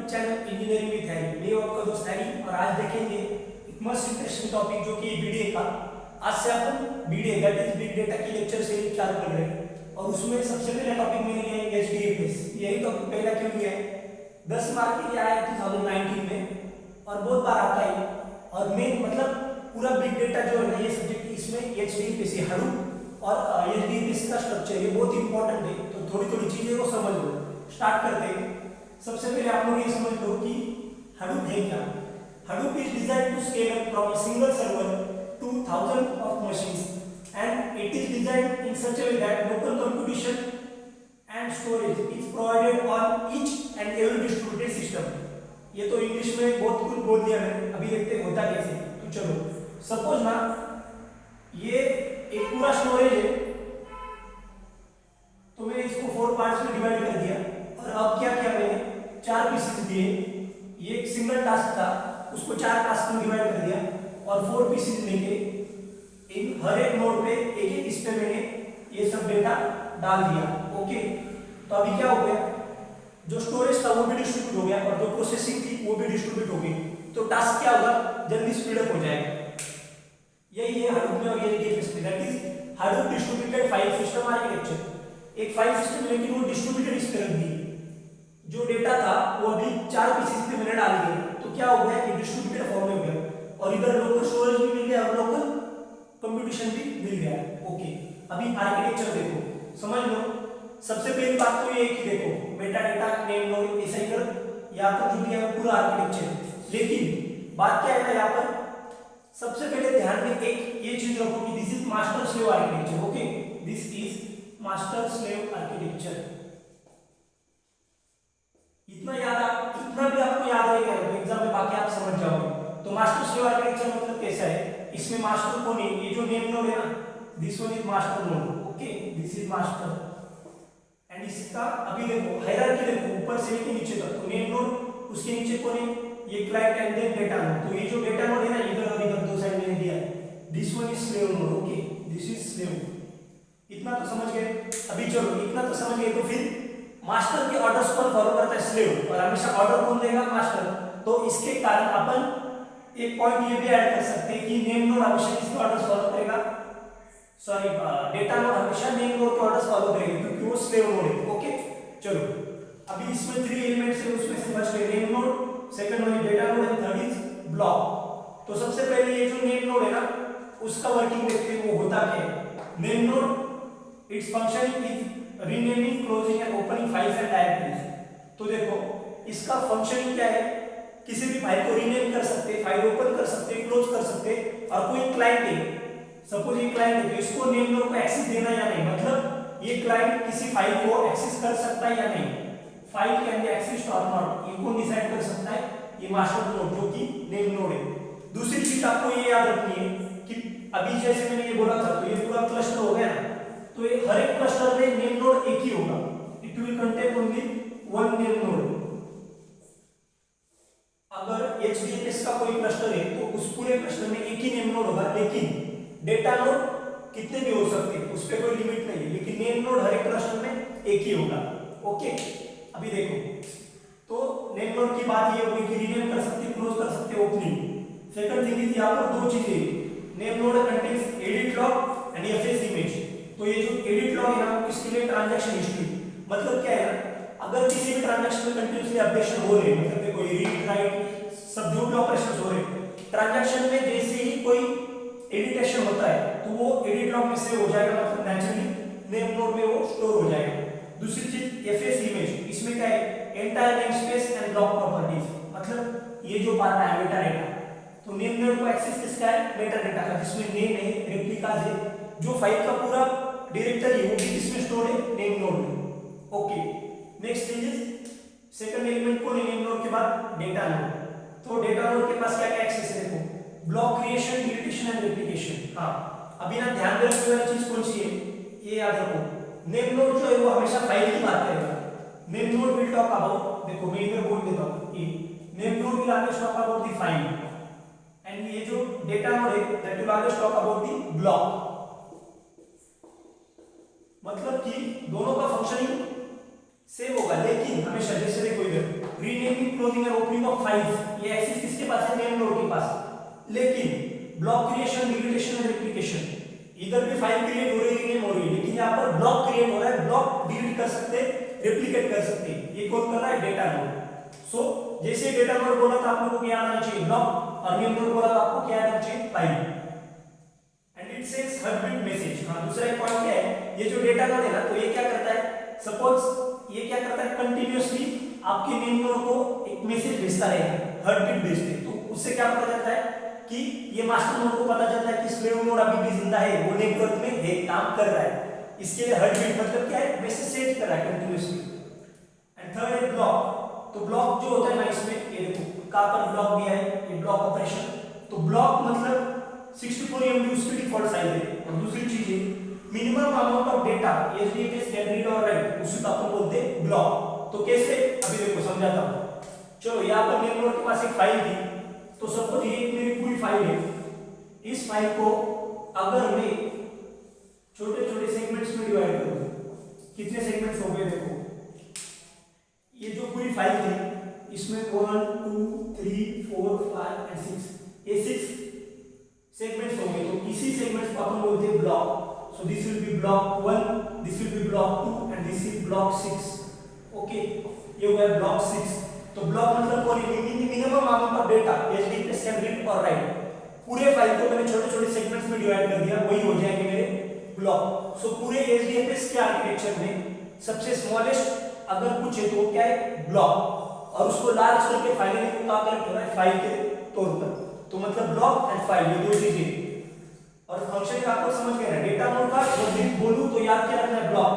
Channel engineering with Harry. मैं आपका दोस्त हैरी और आज देखेंगे एक मस्त इंटरेस्टिंग टॉपिक जो कि बीडीए का। आज से अपन BDA that is big data की लेक्चर सीरीज चालू कर रहे हैं और उसमें सबसे पहला टॉपिक मैंने लिया है एचडीएफएस। यही टॉपिक पहला क्यों लिया है, 10 मार्क के लिए आया 2019 में और बहुत बार आता है। और मेन मतलब पूरा बिग डेटा जो है ना ये सब्जेक्ट, इसमें एचडीएफएस हडूप और एचडीएफएस का स्ट्रक्चर ये बहुत इंपॉर्टेंट है। तो थोड़ी थोड़ी चीजें को समझ लो। स्टार्ट करते हैं। सबसे पहले आप लोग ये समझ लो कि हडूप है क्या। Hadoop is designed to scale up from a single server to thousand of machines and it is designed in such a way that local computation and storage is provided on each and every distributed system. ये तो English में बहुत कुछ बोल दिया मैंने, अभी देखते हैं होता कैसे। तो चलो सपोज ना ये एक पूरा स्टोरेज है, तो मैं इसको 4 पार्ट्स में डिवाइड कर दिया और अब क्या किया मैंने 4 पीसेस दिए। ये एक सिंगल टास्क था, उसको 4 टास्क में डिवाइड कर दिया और 4 पीसेस लेके इन हर एक नोड पे एक एक इस पे मैंने ये सब डेटा डाल दिया। ओके, तो अभी क्या हो गया, जो स्टोरेज था वो भी डिस्ट्रीब्यूट हो गया और जो प्रोसेसिंग थी वो भी डिस्ट्रीब्यूट हो गई। तो टास्क क्या होगा, जल्दी स्पीड अप हो जाएगा। यही है हडूप में और ये HDFS that is Hadoop distributed file system architecture. एक फाइल सिस्टम लेकिन वो डिस्ट्रीब्यूटेड इस पे रख दी। जो डेटा था वो अभी 4 पीसेस पे मैंने डाल दिया, तो क्या हो गया, ये डिस्ट्रीब्यूटेड फॉर्म में हो गया और इधर लोकल स्टोरेज भी मिल गया और लोकल कंप्यूटेशन भी मिल गया। ओके, अभी आर्किटेक्चर देखो, समझ लो। सबसे पहली बात तो ये है कि देखो मेटा डेटा नेम नोड ऐसा ही कर, यहाँ पर जो दिया है पूरा आर्किटेक्चर। लेकिन बात क्या है ना, यहाँ पर सबसे पहले ध्यान में एक ये चीज रखो कि this is master slave architecture. Okay, this is master slave architecture. इतना भी आपको याद रहेगा तो एग्जाम में बाकी आप समझ जाओगे। तो मास्टर स्लेव आर्किटेक्चर मतलब कैसा है, इसमें मास्टर कौन है, ये जो नेम नोड है ना, this one is master node. Okay, this is master and इसका अभी देखो हायरार्की देखो ऊपर से लेके नीचे तक। तो नेम नोड, उसके नीचे कौन है, ये client and then data node. तो ये जो डेटा नोड है ना, इधर और इधर दो साइड में दिया है, this one is slave node. Okay, this is slave. इतना तो समझ गए। अभी चलो इतना तो समझ गए, तो फिर मास्टर के ऑर्डर्स पर फॉलो करता है स्लेव और हमेशा ऑर्डर कौन देगा, मास्टर। तो इसके कारण अपन एक पॉइंट ये भी ऐड कर सकते हैं कि नेम नोड हमेशा किसके ऑर्डर्स फॉलो करेगा, सॉरी डेटा नोड हमेशा नेम नोड के ऑर्डर्स फॉलो करेगा क्योंकि वो स्लेव नोड है। ओके, चलो अभी इसमें 3 एलिमेंट्स है, उसमें से फर्स्ट है name node, second one is data node and third is block. तो सबसे पहले ये जो नेम नोड है ना, उसका वर्किंग देखते हैं वो होता क्या है। Name node its function is renaming, closing and opening files and directories. तो देखो इसका फंक्शन क्या है, किसी भी फाइल को रीनेम कर सकते हैं, फाइल ओपन कर सकते हैं, क्लोज कर सकते हैं। और कोई क्लाइंट है, सपोज ये क्लाइंट है, तो इसको नेम नोड को एक्सेस देना या नहीं, मतलब ये क्लाइंट किसी फाइल को एक्सेस कर सकता है या नहीं, फाइल कैन बी एक्सेस्ड और नॉट, ये कौन डिसाइड कर सकता है, ये मास्टर नोड जो कि नेम नोड है। दूसरी चीज आपको ये याद रखनी है कि अभी जैसे मैंने ये बोला था, तो ये पूरा क्लस्टर हो गया ना, तो ये हर एक क्लस्टर में नेम नोड एक ही होगा। It will contain only one name node. अगर एचडीएफएस का कोई क्लस्टर है तो उस पूरे क्लस्टर में एक ही नेम नोड होगा, लेकिन डेटा नोड कितने भी हो सकते हैं, उस पर कोई लिमिट नहीं है, लेकिन नेम नोड हर एक क्लस्टर में एक ही होगा। ओके, अभी देखो तो नेम नोड की बात ये हुई कि रीनेम कर सकते, क्लोज कर सकते, ओपनिंग। सेकंड थिंग इज यहाँ पर 2 चीजें, name node contains edit log and FS image. तो ये जो एडिट लॉग है ना, इसके लिए ट्रांजैक्शन हिस्ट्री, मतलब क्या है ना, अगर किसी भी ट्रांजैक्शन में कंटीन्यूअसली अपडेशन हो रहे हैं, मतलब देखो रीड राइट सब जो भी ऑपरेशंस हो रहे हैं, ट्रांजैक्शन में जैसे ही कोई एडिटेशन होता है तो वो एडिट लॉग में सेव हो जाएगा, मतलब नेचुरली नेम नोड में वो स्टोर हो जाएगा। दूसरी चीज एफएस इमेज, इसमें क्या है, entire name space and block properties, मतलब ये जो पार्ट है मेटा डेटा, तो नेम नोड को एक्सेस किसका है, मेटा डेटा का, जिसमें नेम है, रेप्लिकाज है, जो फाइल का पूरा डायरेक्टरी है वो भी किसमें स्टोर है, नेम नोड में। Okay, next thing is second element को नेम नोड के बाद डेटा नोड। तो डेटा नोड के पास क्या क्या एक्सेस है, देखो block creation, deletion and replication. हाँ, अभी ना ध्यान में रखने वाली चीज कौन सी है, ये याद रखो, नेम नोड जो है वो हमेशा फाइल की बात करेगा। Name node will talk about, देखो मैं इधर बोल देता हूं, ये name node will always talk about the file and ये जो डेटा नोड है that will always talk about the block. मतलब कि दोनों का फंक्शनिंग सेम होगा, लेकिन हमेशा जैसे देखो इधर renaming closing and opening of files, ये एक्सेस किसके पास है, नेम नोड के पास। लेकिन block creation, deletion and replication, इधर भी फाइल क्रिएट हो रही है, रीनेम हो रही है, लेकिन यहाँ पर ब्लॉक क्रिएट हो रहा है, ब्लॉक डिलीट कर सकते हैं, रेप्लिकेट कर सकते हैं। ये कौन कर रहा है, डेटा नोड। सो जैसे डेटा नोड बोला था आप लोगों को क्या आना चाहिए, ब्लॉक, और नेम नोड बोला था आपको क्या आना चाहिए, file. And it sends heartbeat message. हाँ, दूसरा एक पॉइंट क्या है, ये जो डेटा नोड है ना, तो ये क्या करता है, सपोज ये क्या करता है, कंटिन्यूअसली आपके नेम नोड को एक मैसेज भेजता रहेगा, हार्टबीट भेजते, तो उससे क्या पता चलता है कि ये मास्टर नोड को पता चलता है कि स्लेव नोड अभी भी जिंदा है, वो नेटवर्क में है, काम कर रहा है। इसके लिए हार्टबीट मतलब क्या है, मैसेज सेंड कर रहा है कंटिन्यूअसली। एंड थर्ड है ब्लॉक। तो ब्लॉक जो होता है ना, इसमें ये देखो कहां पर ब्लॉक दिया है, ये ब्लॉक ऑपरेशन। तो ब्लॉक मतलब 64 MB उसकी डिफॉल्ट साइज है। और दूसरी चीज है minimum amount of data HDFS can read और राइट, उसी को अपन बोलते हैं ब्लॉक। तो कैसे, अभी देखो समझाता हूं। चलो यहाँ पर मेरे नोड के पास एक फाइल थी, तो सपोज ये मेरी पूरी फाइल है। इस फाइल को अगर मैं छोटे छोटे सेगमेंट्स में डिवाइड करूं, कितने सेगमेंट्स हो गए देखो, ये जो पूरी फाइल थी इसमें 1 2 3 4 5 एंड 6, ये 6 सेगमेंट्स हो गए। तो इसी सेगमेंट्स को अपन बोलते हैं block. So this will be block 1, this will be block 2 and this is block 6। Okay, ये हो गया ब्लॉक 6। तो ब्लॉक मतलब कौन है, minimum amount of data HDFS can read और राइट। पूरे फाइल को मैंने छोटे छोटे सेगमेंट्स में डिवाइड कर दिया, वही हो जाएंगे मेरे ब्लॉक। सो पूरे एचडीएफएस के आर्किटेक्चर में सबसे स्मॉलेस्ट अगर कुछ है तो क्या है, ब्लॉक, और उसको लार्ज करके फाइल में क्या करेक्ट हो रहा है, फाइल के तौर पर। तो मतलब ब्लॉक एंड फाइल, ये दो चीजें। और फंक्शन का आपको समझ गया ना, डेटा नोड का जब भी बोलूं तो याद क्या रखना है, ब्लॉक,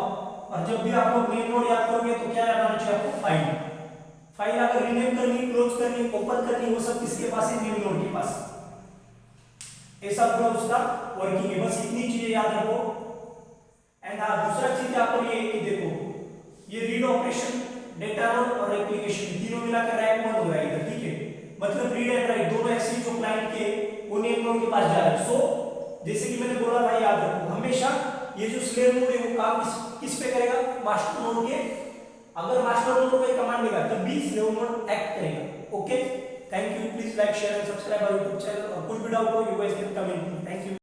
और जब भी आप लोग मेन नोड याद करोगे तो क्या याद आना चाहिए आपको, फाइल। फाइल अगर रीनेम करनी, क्लोज करनी, ओपन करनी, वो सब किसके पास है, मेन नोड के पास। ऐसा पूरा उसका वर्किंग है, बस इतनी चीजें याद रखो। एंड हाँ, दूसरा चीज यहाँ पर ये कि देखो ये रीड ऑपरेशन, डेटा नोड और एप्लीकेशन तीनों मिलाकर रैक 1 हो रहा है इधर, ठीक है। मतलब रीड एंड राइट दोनों ऐसे जो क्लाइंट के वो नेम नोड के पास जा रहा है। सो जैसे कि मैंने बोला भाई, याद रखो हमेशा ये जो स्लेव नोड है वो काम किस पे करेगा, मास्टर नोड के। अगर मास्टर नोड कोई कमांड देगा तब भी स्लेव नोड एक्ट करेगा। Okay, thank you, please like share and subscribe our YouTube channel. और कुछ भी डाउट हो you guys can comment. Thank you.